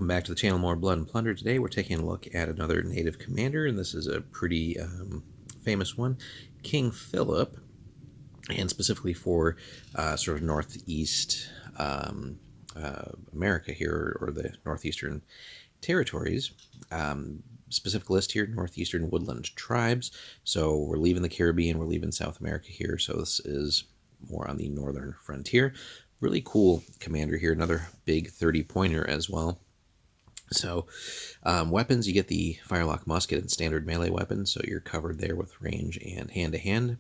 Welcome back to the channel, more Blood and Plunder. Today we're taking a look at another native commander, and this is a pretty famous one, King Philip, and specifically for sort of northeast America here, or the northeastern territories. Specific list here, northeastern woodland tribes. So we're leaving the Caribbean, we're leaving South America here, so this is more on the northern frontier. Really cool commander here, another big 30-pointer as well. So weapons, you get the Firelock musket and standard melee weapons, so you're covered there with range and hand-to-hand.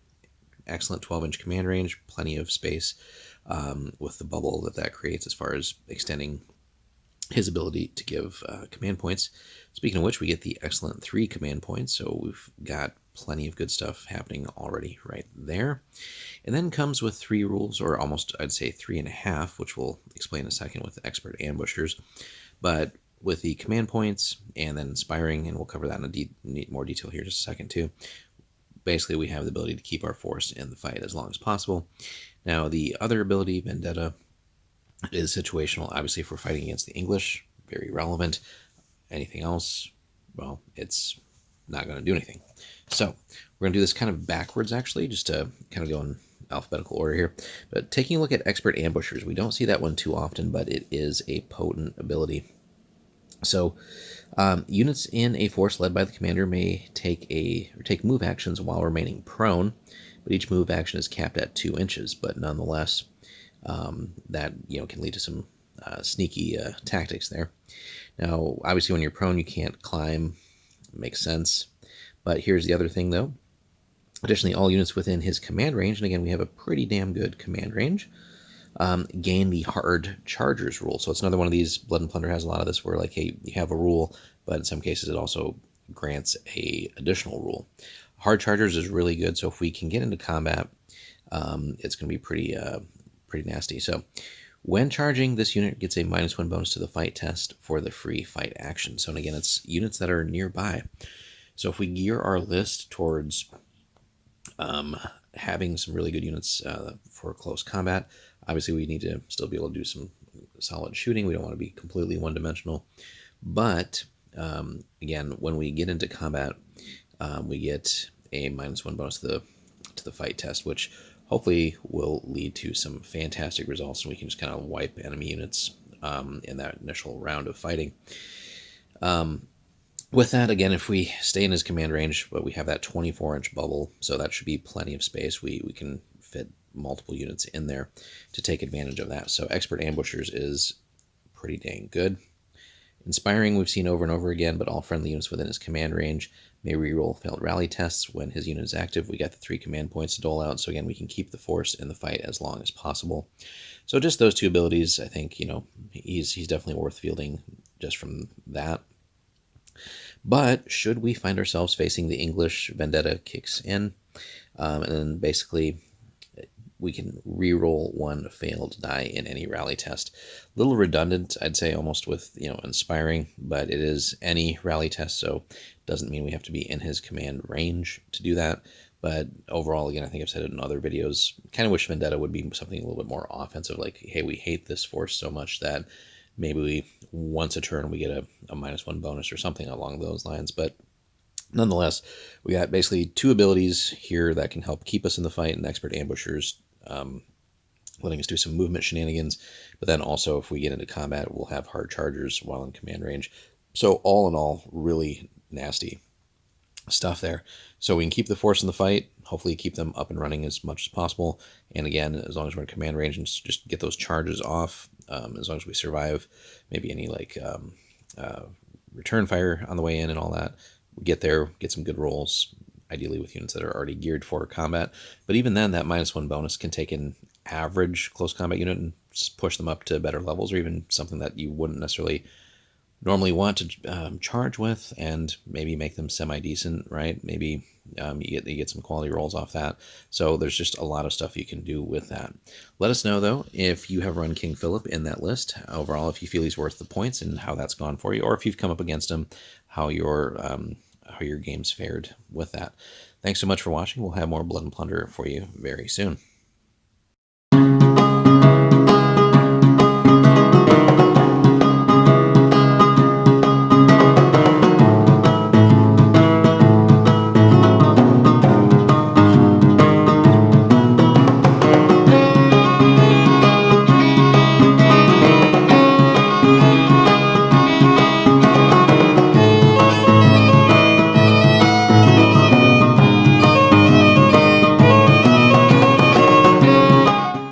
Excellent 12-inch command range, plenty of space with the bubble that creates as far as extending his ability to give command points. Speaking of which, we get the excellent 3 command points, so we've got plenty of good stuff happening already right there. And then comes with 3 rules, or almost I'd say 3.5, which we'll explain in a second with expert ambushers. But with the command points and then inspiring, and we'll cover that in more detail here in just a second too. Basically, we have the ability to keep our force in the fight as long as possible. Now, the other ability, Vendetta, is situational. Obviously, if we're fighting against the English, very relevant. Anything else, well, it's not going to do anything. So we're going to do this kind of backwards, actually, just to kind of go in alphabetical order here. But taking a look at expert ambushers, we don't see that one too often, but it is a potent ability. So units in a force led by the commander may take move actions while remaining prone, but each move action is capped at 2 inches. But nonetheless, that can lead to some sneaky tactics there. Now, obviously, when you're prone, you can't climb. Makes sense. But here's the other thing, though. Additionally, all units within his command range, and again, we have a pretty damn good command range, gain the hard chargers rule. So it's another one of these. Blood and Plunder has a lot of this where, like, hey, you have a rule, but in some cases it also grants a additional rule. Hard chargers is really good, so if we can get into combat, it's going to be pretty nasty. So when charging, this unit gets a -1 bonus to the fight test for the free fight action. So, and again, it's units that are nearby. So if we gear our list towards having some really good units for close combat, obviously we need to still be able to do some solid shooting. We don't want to be completely one-dimensional. But again, when we get into combat, we get a -1 bonus to the fight test, which hopefully will lead to some fantastic results, and we can just kind of wipe enemy units in that initial round of fighting. With that, again, if we stay in his command range, but we have that 24-inch bubble, so that should be plenty of space. We can fit multiple units in there to take advantage of that. So expert ambushers is pretty dang good. Inspiring, we've seen over and over again, but all friendly units within his command range may reroll failed rally tests when his unit is active. We got the 3 command points to dole out, so again, we can keep the force in the fight as long as possible. So just those 2 abilities, I think, he's definitely worth fielding just from that. But should we find ourselves facing the English, Vendetta kicks in, and then basically we can re-roll 1 failed die in any rally test. A little redundant, I'd say, almost with inspiring, but it is any rally test, so it doesn't mean we have to be in his command range to do that. But overall, again, I think I've said it in other videos, kind of wish Vendetta would be something a little bit more offensive, like, hey, we hate this force so much that maybe once a turn we get a -1 bonus or something along those lines. But nonetheless, we got basically 2 abilities here that can help keep us in the fight, and expert ambushers letting us do some movement shenanigans. But then also, if we get into combat, we'll have hard chargers while in command range. So all in all, really nasty stuff there. So we can keep the force in the fight, hopefully keep them up and running as much as possible. And again, as long as we're in command range, and just get those charges off, as long as we survive maybe any return fire on the way in and all that, we get there, get some good rolls, ideally with units that are already geared for combat. But even then, that -1 bonus can take an average close combat unit and push them up to better levels, or even something that you wouldn't necessarily normally want to charge with, and maybe make them semi-decent, right? Maybe you get some quality rolls off that. So there's just a lot of stuff you can do with that. Let us know, though, if you have run King Philip in that list. Overall, if you feel he's worth the points and how that's gone for you, or if you've come up against him, how your game's fared with that. Thanks so much for watching. We'll have more Blood and Plunder for you very soon.